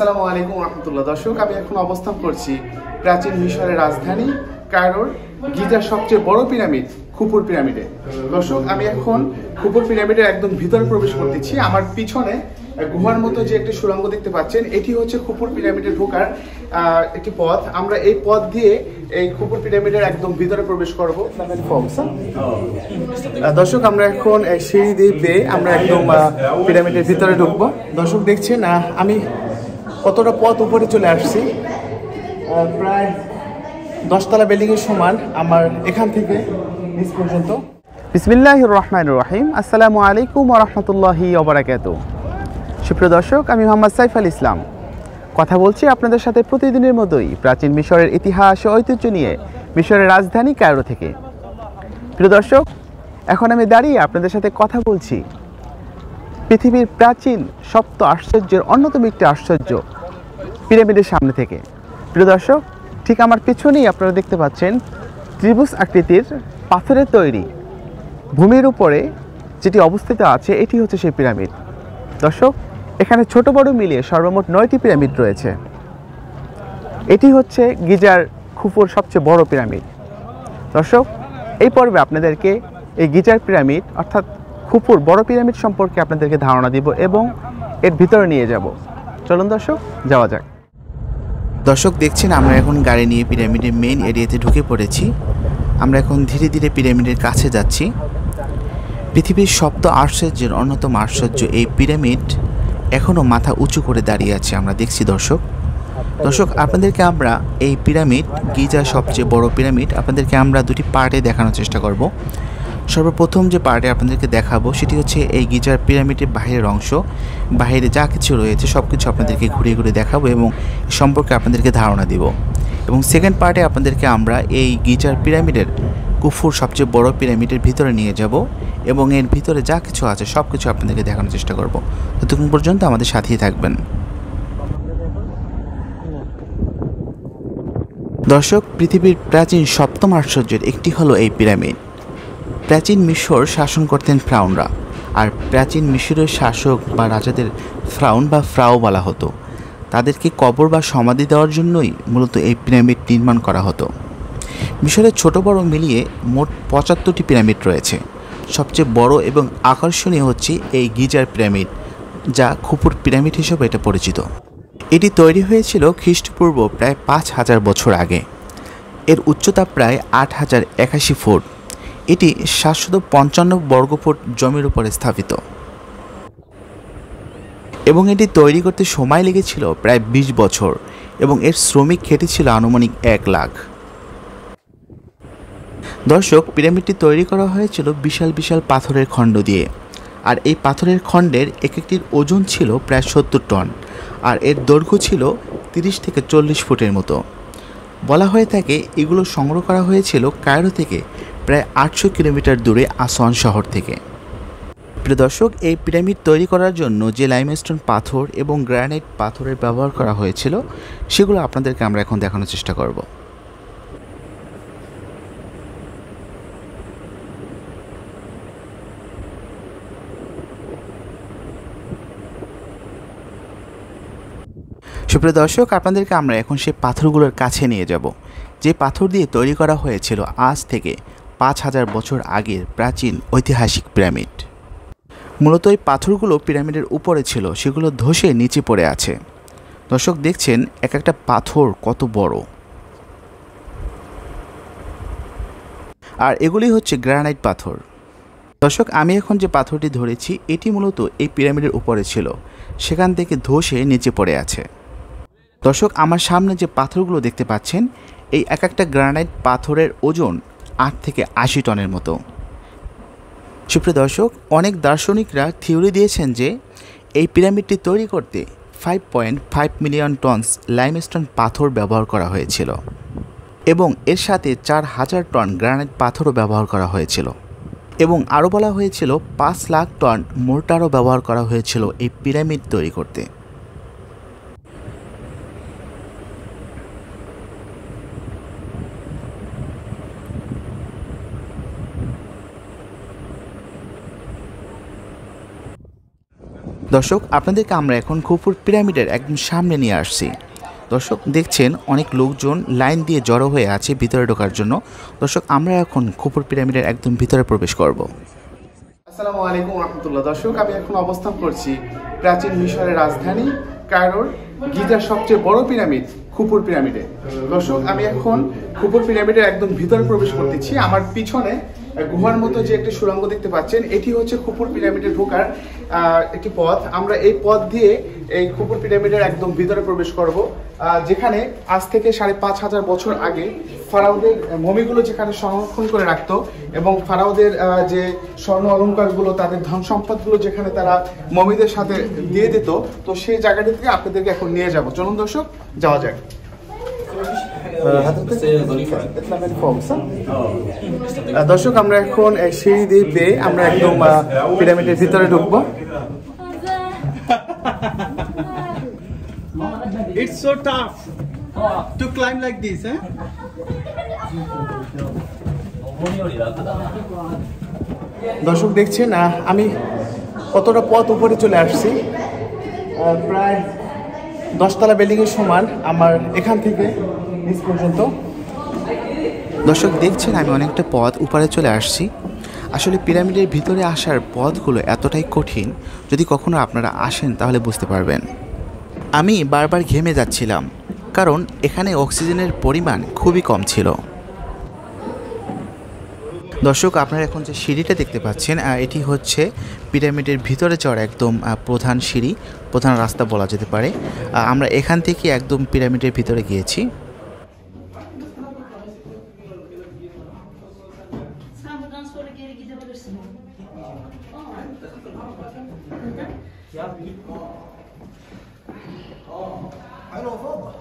আসসালামু আলাইকুম রহমতুল্লাহ। দর্শক, আমি এখন অবস্থান করছি প্রাচীন মিশরের রাজধানী কায়রোর গিজার সবচেয়ে বড় পিরামিড খুফুর পিরামিডে। দর্শক, আমি এখন খুফুর পিরামিডের একদম ভিতরে প্রবেশ করতেছি। আমার পিছনে গুহার মতো যে একটি সুড়ঙ্গ দেখতে পাচ্ছেন, এটি হচ্ছে খুফুর পিরামিডে ঢোকার একটি পথ। আমরা এই পথ দিয়ে এই খুফুর পিরামিডের একদম ভিতরে প্রবেশ করব। দর্শক, আমরা এখন সিঁড়ি দিয়ে পেয়ে আমরা একদম পিরামিডের ভিতরে ঢুকবো। দর্শক দেখছেন আমি কতটা পথ উপরে চলে আসছি, প্রায় 10তলা বিল্ডিংয়ের সমান আমার এখান থেকে নিচ পর্যন্ত। বিসমিল্লাহির রহমানির রহিম। আসসালামু আলাইকুম ওয়া রাহমাতুল্লাহি ওয়া বারাকাতুহু। সুপ্রিয় দর্শক, আমি মোহাম্মদ সাইফ আল ইসলাম কথা বলছি আপনাদের সাথে প্রতিদিনের মতোই প্রাচীন মিশরের ইতিহাস ও ঐতিহ্য নিয়ে মিশরের রাজধানী কায়রো থেকে। প্রিয় দর্শক, এখন আমি দাঁড়িয়ে আপনাদের সাথে কথা বলছি পৃথিবীর প্রাচীন সপ্ত আশ্চর্যের অন্যতম একটি আশ্চর্য পিরামিডের সামনে থেকে। প্রিয় দর্শক, ঠিক আমার পিছনেই আপনারা দেখতে পাচ্ছেন ত্রিভুজ আকৃতির পাথরের তৈরি ভূমির উপরে যেটি অবস্থিত আছে, এটি হচ্ছে সেই পিরামিড। দর্শক, এখানে ছোট বড় মিলিয়ে সর্বমোট 9টি পিরামিড রয়েছে। এটি হচ্ছে গিজার খুফুর সবচেয়ে বড় পিরামিড। দর্শক, এই পর্বে আপনাদেরকে এই গিজার পিরামিড অর্থাৎ খুফুর বড় পিরামিড সম্পর্কে আপনাদেরকে ধারণা দিব এবং এর ভিতরে নিয়ে যাব। চলুন দর্শক, যাওয়া যাক। দর্শক দেখছেন, আমরা এখন গাড়ি নিয়ে পিরামিডের মেইন এরিয়াতে ঢুকে পড়েছি। আমরা এখন ধীরে ধীরে পিরামিডের কাছে যাচ্ছি। পৃথিবীর সপ্ত আশ্চর্যের অন্যতম আশ্চর্য এই পিরামিড এখনও মাথা উঁচু করে দাঁড়িয়ে আছে, আমরা দেখছি। দর্শক, আপনাদেরকে আমরা এই পিরামিড গিজার সবচেয়ে বড় পিরামিড আপনাদেরকে আমরা দুটি পার্টে দেখানোর চেষ্টা করব। সর্বপ্রথম যে পার্টে আপনাদেরকে দেখাবো সেটি হচ্ছে এই গিজার পিরামিডের বাহিরের অংশ। বাহিরে যা কিছু রয়েছে সব কিছু আপনাদেরকে ঘুরিয়ে ঘুরিয়ে দেখাবো এবং সম্পর্কে আপনাদেরকে ধারণা দিব। এবং সেকেন্ড পার্টে আপনাদেরকে আমরা এই গিজার পিরামিডের খুফুর সবচেয়ে বড় পিরামিডের ভিতরে নিয়ে যাব এবং এর ভিতরে যা কিছু আছে সব কিছু আপনাদেরকে দেখানোর চেষ্টা করব। ততক্ষণ পর্যন্ত আমাদের সাথেই থাকবেন। দর্শক, পৃথিবীর প্রাচীন সপ্তম আশ্চর্যের একটি হলো এই পিরামিড। প্রাচীন মিশর শাসন করতেন ফ্রাউনরা, আর প্রাচীন মিশরের শাসক বা রাজাদের ফ্রাউন বা ফ্রাও বলা হতো। তাদেরকে কবর বা সমাধি দেওয়ার জন্যই মূলত এই পিরামিড নির্মাণ করা হতো। মিশরের ছোট বড় মিলিয়ে মোট 75টি পিরামিড রয়েছে। সবচেয়ে বড় এবং আকর্ষণীয় হচ্ছে এই গিজার পিরামিড, যা খুফুর পিরামিড হিসেবে এটা পরিচিত। এটি তৈরি হয়েছিল খ্রিস্টপূর্ব প্রায় 5000 বছর আগে। এর উচ্চতা প্রায় 8081 ফুট। এটি 755 বর্গফুট জমির উপরে স্থাপিত এবং এটি তৈরি করতে সময় লেগেছিল প্রায় 20 বছর এবং এর শ্রমিক খেটেছিল আনুমানিক 1 লাখ। দর্শক, পিরামিডটি তৈরি করা হয়েছিল বিশাল বিশাল পাথরের খণ্ড দিয়ে, আর এই পাথরের খণ্ডের এক একটির ওজন ছিল প্রায় 70 টন, আর এর দৈর্ঘ্য ছিল 30 থেকে 40 ফুটের মতো। বলা হয়ে থাকে এগুলো সংগ্রহ করা হয়েছিল কায়রো থেকে প্রায় 800 কিলোমিটার দূরে আসওয়ান শহর থেকে। প্রিয় দর্শক, এই পিরামিড তৈরি করার জন্য যে লাইমস্টোন পাথর এবং গ্রানাইট পাথরের ব্যবহার করা হয়েছিল সেগুলো আপনাদেরকে আমরা এখন দেখানোর চেষ্টা করব। সুপ্রিয় দর্শক, আপনাদেরকে আমরা এখন সেই পাথরগুলোর কাছে নিয়ে যাব, যে পাথর দিয়ে তৈরি করা হয়েছিল আজ থেকে 5000 বছর আগের প্রাচীন ঐতিহাসিক পিরামিড। মূলত এই পাথরগুলো পিরামিডের উপরে ছিল, সেগুলো ধসে নিচে পড়ে আছে। দর্শক দেখছেন এক একটা পাথর কত বড়, আর এগুলি হচ্ছে গ্রানাইট পাথর। দর্শক, আমি এখন যে পাথরটি ধরেছি এটি মূলত এই পিরামিডের উপরে ছিল, সেখান থেকে ধসে নিচে পড়ে আছে। দর্শক, আমার সামনে যে পাথরগুলো দেখতে পাচ্ছেন, এই এক একটা গ্রানাইট পাথরের ওজন 8 থেকে 80 টনের মতো। সুপ্রিয় দর্শক, অনেক দার্শনিকরা থিওরি দিয়েছেন যে এই পিরামিডটি তৈরি করতে 5.5 মিলিয়ন টনস লাইমস্টোন পাথর ব্যবহার করা হয়েছিল এবং এর সাথে 4000 টন গ্রানাইট পাথরও ব্যবহার করা হয়েছিল এবং আরও বলা হয়েছিল 5 লাখ টন মোর্টারও ব্যবহার করা হয়েছিল এই পিরামিড তৈরি করতে। দর্শক আপনাদেরকে আমরা এখন খুফুর পিরামিডের একদম সামনে নিয়ে আসছি। দর্শক দেখছেন অনেক লোকজন লাইন দিয়ে জড়ো হয়ে আছে ভিতরে ঢোকার জন্য। দর্শক আমরা এখন খুফুর পিরামিডের একদম ভিতরে প্রবেশ করব। আসসালামু আলাইকুম রহমতুল্লাহ। দর্শক আমি এখন অবস্থান করছি প্রাচীন মিশরের রাজধানী কায়রোর গিজার সবচেয়ে বড় পিরামিড খুফুর পিরামিডে। দর্শক আমি এখন খুফুর পিরামিডের একদম ভিতরে প্রবেশ করতেছি। আমার পিছনে গুহার মতো যে একটি সুড়ঙ্গ দেখতে পাচ্ছেন, এটি হচ্ছে খুফুর পিরামিডে ঢোকার একটি পথ। আমরা এই পথ দিয়ে এই খুফুর পিরামিডের একদম ভিতরে প্রবেশ করব, যেখানে আজ থেকে ৫,৫০০ বছর আগে ফারাওদের মমিগুলো যেখানে সংরক্ষণ করে রাখতো এবং ফারাওদের যে স্বর্ণ অলঙ্কারগুলো, তাদের ধন সম্পদগুলো যেখানে তারা মমিদের সাথে দিয়ে দিত, তো সেই জায়গাটি থেকে আপনাদেরকে এখন নিয়ে যাব। চলুন দর্শক যাওয়া যাক। দর্শক আমরা এখন সিঁড়ি দিয়ে পেয়ে আমরা একদম পিরামিডের ভিতরে ঢুকবো। It's so tough to climb like this, eh? দর্শক দেখছেন আমি কতটা পথ উপরে চলে আসছি, প্রায় 10 তলা বিল্ডিং এর সমান আমার এখান থেকে নিচ পর্যন্ত। দর্শক দেখছেন আমি অনেকটা পথ উপরে চলে আসছি। আসলে পিরামিডের ভিতরে আসার পথগুলো এতটাই কঠিন, যদি কখনো আপনারা আসেন তাহলে বুঝতে পারবেন। আমি বারবার ঘেমে যাচ্ছিলাম, কারণ এখানে অক্সিজেনের পরিমাণ খুবই কম ছিল। দর্শক আপনারা এখন যে সিঁড়িটা দেখতে পাচ্ছেন, এটি হচ্ছে পিরামিডের ভিতরে চড়া একদম প্রধান সিঁড়ি, প্রধান রাস্তা বলা যেতে পারে। আমরা এখান থেকে একদম পিরামিডের ভিতরে গিয়েছি। حلو فوق